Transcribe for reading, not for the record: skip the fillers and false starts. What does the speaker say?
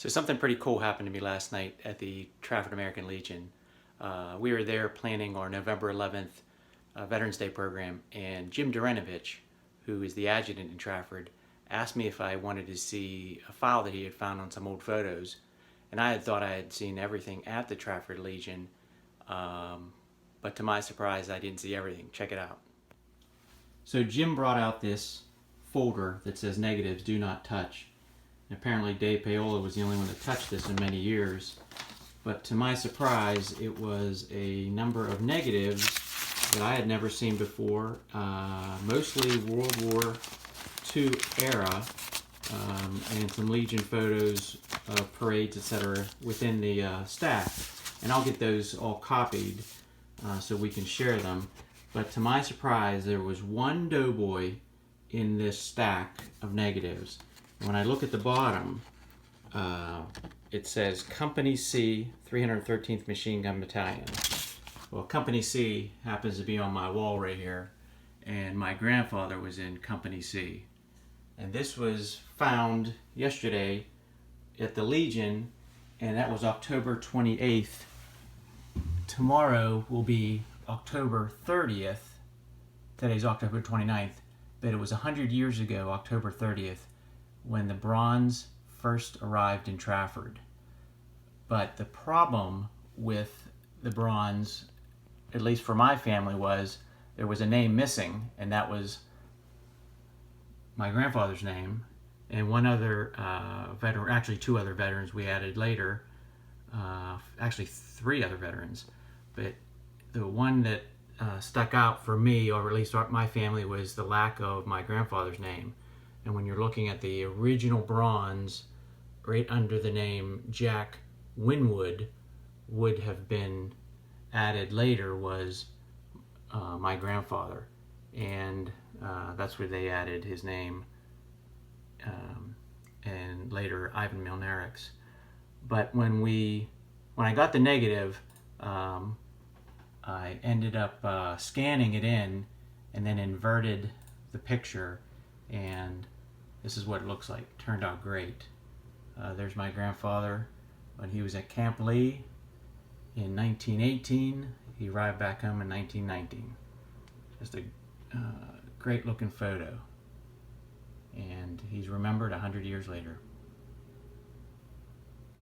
So something pretty cool happened to me last night at the Trafford American Legion. We were there planning our November 11th Veterans Day program, and Jim Durenovich, who is the adjutant in Trafford, asked me if I wanted to see a file that he had found on some old photos. And I had thought I had seen everything at the Trafford Legion, but to my surprise, I didn't see everything. Check it out. So Jim brought out this folder that says negatives do not touch. And apparently Dave Paola was the only one that touched this in many years. But to my surprise, it was a number of negatives that I had never seen before, mostly World War II era, and some Legion photos of parades, etc. within the staff. And I'll get those all copied so we can share them. But to my surprise, there was one Doughboy in this stack of negatives. When I look at the bottom, it says Company C, 313th Machine Gun Battalion. Well, Company C happens to be on my wall right here, and my grandfather was in Company C. And this was found yesterday at the Legion, and that was October 28th. Tomorrow will be October 30th. Today's October 29th, but it was 100 years ago, October 30th, when the bronze first arrived in Trafford. But the problem with the bronze, at least for my family, was there was a name missing, and that was my grandfather's name, and one other veteran, actually two other veterans we added later, actually three other veterans. But the one that stuck out for me, or at least my family, was the lack of my grandfather's name. And when you're looking at the original bronze, right under the name Jack Winwood, would have been added later, was my grandfather. And that's where they added his name, and later Ivan Milnarik's. But when I got the negative, I ended up scanning it in and then inverted the picture, and this is what it looks like. Turned out great. There's my grandfather when he was at Camp Lee in 1918. He arrived back home in 1919. Just a great looking photo, and he's remembered 100 years later.